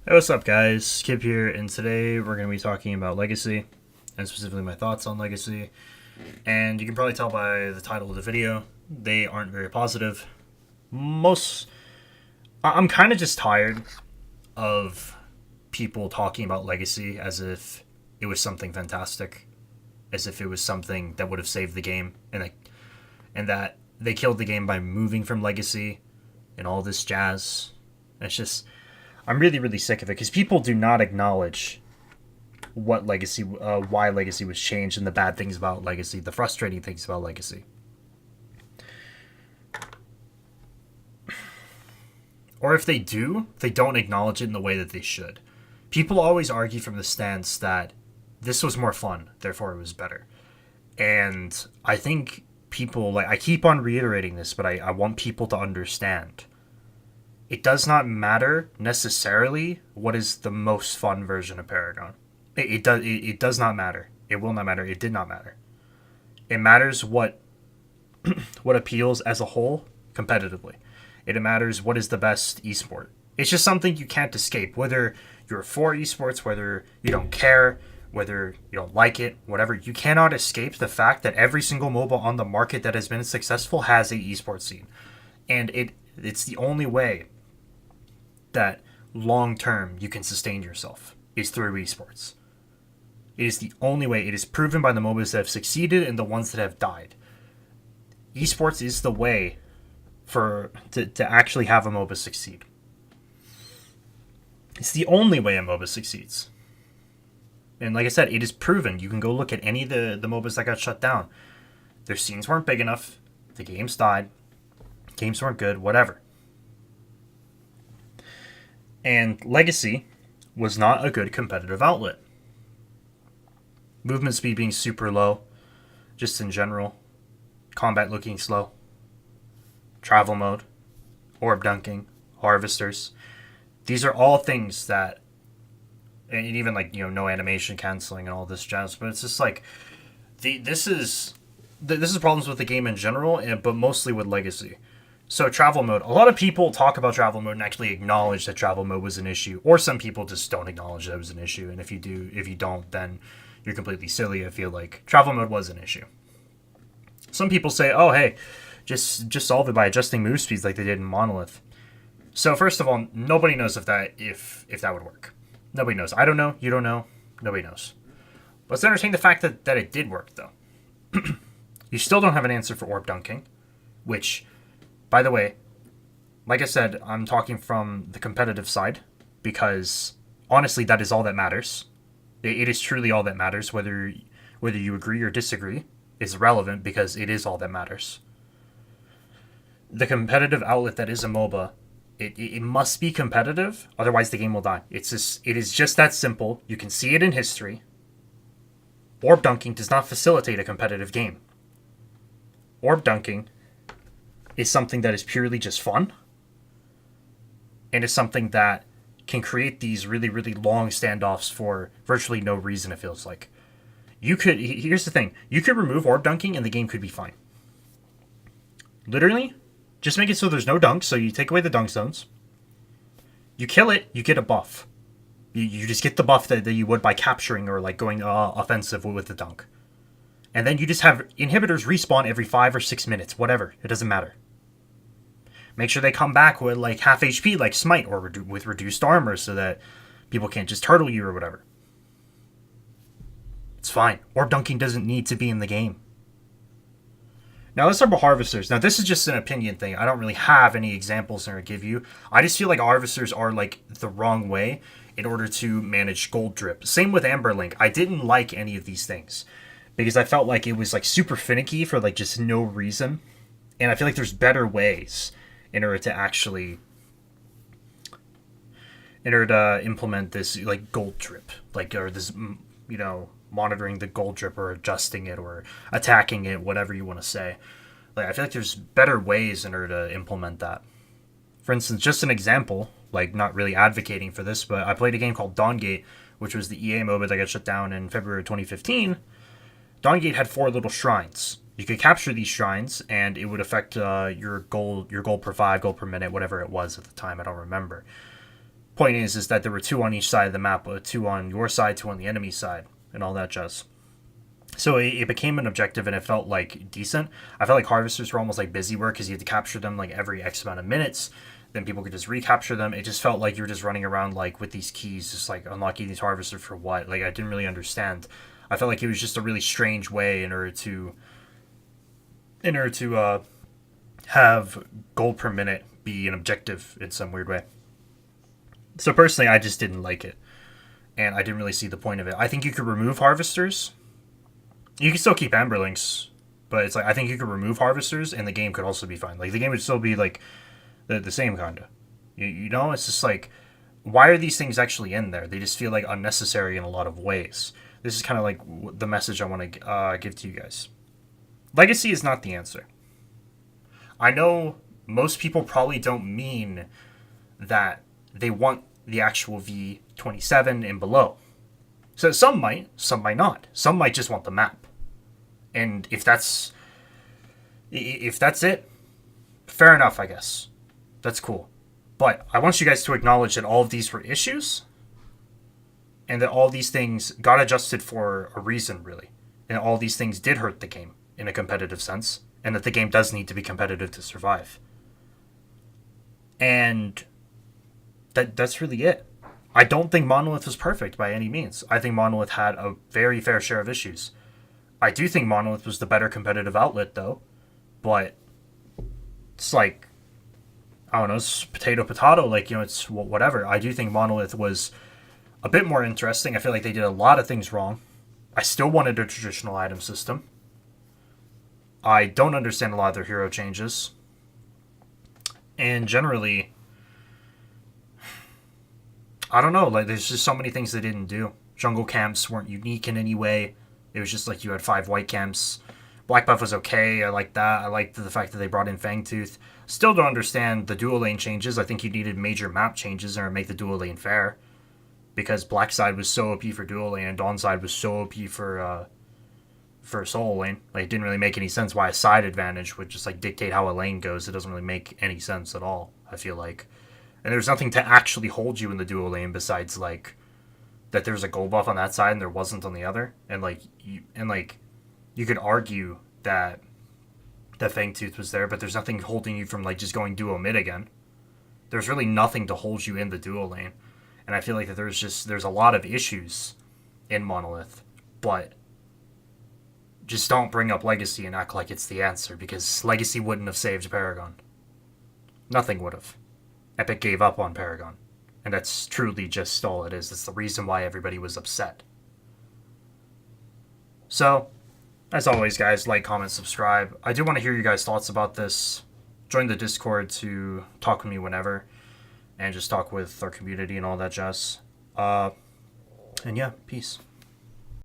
Hey, what's up, guys? Kip here, and today we're going to be talking about Legacy, and specifically my thoughts on Legacy. And you can probably tell by the title of the video, they aren't very positive. Most. I'm kind of just tired of people talking about Legacy as if it was something fantastic, as if it was something that would have saved the game, and that they killed the game by moving from Legacy and all this jazz. It's just. I'm really, really sick of it because people do not acknowledge why Legacy was changed, and the bad things about Legacy, the frustrating things about Legacy. Or if they do, they don't acknowledge it in the way that they should. People always argue from the stance that this was more fun, therefore it was better. And I think people, I keep on reiterating this, but I want people to understand. It does not matter necessarily what is the most fun version of Paragon. It does not matter. It will not matter. It did not matter. It matters what appeals as a whole competitively. It matters what is the best esport. It's just something you can't escape. Whether you're for esports, whether you don't care, whether you don't like it, whatever, you cannot escape the fact that every single MOBA on the market that has been successful has a esports scene, and it's the only way that long term you can sustain yourself is through esports. It is the only way. It is proven by the MOBAs that have succeeded and the ones that have died. Esports is the way to actually have a MOBA succeed. It's the only way a MOBA succeeds. And like I said, it is proven. You can go look at any of the MOBAs that got shut down. Their scenes weren't big enough. The games died. Games weren't good. Whatever. And Legacy was not a good competitive outlet. Movement speed being super low, just in general. Combat looking slow. Travel mode. Orb dunking. Harvesters. These are all things that, and even no animation canceling and all this jazz, but it's just this is problems with the game in general, but mostly with Legacy. So travel mode. A lot of people talk about travel mode and actually acknowledge that travel mode was an issue, or some people just don't acknowledge that it was an issue. And if you don't, then you're completely silly. I feel like travel mode was an issue. Some people say, "Oh, hey, just solve it by adjusting move speeds like they did in Monolith." So first of all, nobody knows if that would work. Nobody knows. I don't know. You don't know. Nobody knows. Let's entertain the fact that it did work, though. You still don't have an answer for orb dunking, which, by the way, like I said, I'm talking from the competitive side because honestly, that is all that matters. It is truly all that matters. Whether you agree or disagree is relevant because it is all that matters. The competitive outlet that is a MOBA, it must be competitive, otherwise the game will die. It is just that simple. You can see it in history. Orb dunking does not facilitate a competitive game. Orb dunking is something that is purely just fun, and is something that can create these really, really long standoffs for virtually no reason, it feels like. Here's the thing, you could remove orb dunking and the game could be fine. Literally, just make it so there's no dunks, so you take away the dunk zones. You kill it, you get a buff. You just get the buff that you would by capturing or going offensive with the dunk. And then you just have inhibitors respawn every 5 or 6 minutes, whatever. It doesn't matter. Make sure they come back with half HP like Smite, or with reduced armor so that people can't just turtle you or whatever. It's fine. Orb dunking doesn't need to be in the game. Now let's talk about harvesters. Now this is just an opinion thing. I don't really have any examples to give you. I just feel like harvesters are the wrong way in order to manage gold drip. Same with Amberlink. I didn't like any of these things because I felt like it was super finicky for just no reason. And I feel like there's better ways in order to implement this gold drip, or this monitoring the gold drip or adjusting it or attacking it, whatever you want to say. I feel like there's better ways in order to implement that. For instance, just an example, not really advocating for this, but I played a game called Dawngate, which was the EA MOBA that got shut down in February 2015. Dawngate had 4 little shrines. You could capture these shrines, and it would affect your gold per 5, gold per minute, whatever it was at the time. I don't remember. Point is that there were two on each side of the map, two on your side, two on the enemy side, and all that jazz. So it became an objective, and it felt like decent. I felt like harvesters were almost like busy work because you had to capture them like every X amount of minutes. Then people could just recapture them. It just felt like you were just running around like with these keys, just like unlocking these harvesters for what? Like I didn't really understand. I felt like it was just a really strange way in order to have gold per minute be an objective in some weird way. So personally, I just didn't like it, and I didn't really see the point of it. I think you could remove harvesters. You can still keep amberlings, but it's like I think you could remove harvesters, and the game could also be fine. Like the game would still be like the same kinda. You know, it's just like why are these things actually in there? They just feel like unnecessary in a lot of ways. This is kind of like the message I want to give to you guys. Legacy is not the answer. I know most people probably don't mean that they want the actual V27 and below. So some might not. Some might just want the map. And if that's it, fair enough, I guess. That's cool. But I want you guys to acknowledge that all of these were issues and that all these things got adjusted for a reason, really. And all these things did hurt the game in a competitive sense, and that the game does need to be competitive to survive. And that's really it. I don't think Monolith was perfect by any means. I think Monolith had a very fair share of issues. I do think Monolith was the better competitive outlet, though. But it's like, I don't know, it's potato, like, you know, it's whatever. I do think Monolith was a bit more interesting. I feel like they did a lot of things wrong. I still wanted a traditional item system. I don't understand a lot of their hero changes. And generally, I don't know, like there's just so many things they didn't do. Jungle camps weren't unique in any way. It was just like you had 5 white camps. Black buff was okay. I liked that. I liked the fact that they brought in Fangtooth. Still don't understand the dual lane changes. I think you needed major map changes or make the dual lane fair. Because black side was so OP for dual lane and dawn side was so OP for solo lane. Like it didn't really make any sense why a side advantage would just like dictate how a lane goes. It doesn't really make any sense at all, I feel like. And there's nothing to actually hold you in the dual lane besides like that there's a gold buff on that side and there wasn't on the other. And you could argue that Fangtooth was there, but there's nothing holding you from like just going duo mid again. There's really nothing to hold you in the dual lane. And I feel like that there's a lot of issues in Monolith, but just don't bring up Legacy and act like it's the answer, because Legacy wouldn't have saved Paragon. Nothing would have. Epic gave up on Paragon. And that's truly just all it is. That's the reason why everybody was upset. So, as always, guys, like, comment, subscribe. I do want to hear you guys' thoughts about this. Join the Discord to talk with me whenever. And just talk with our community and all that jazz. And yeah, peace.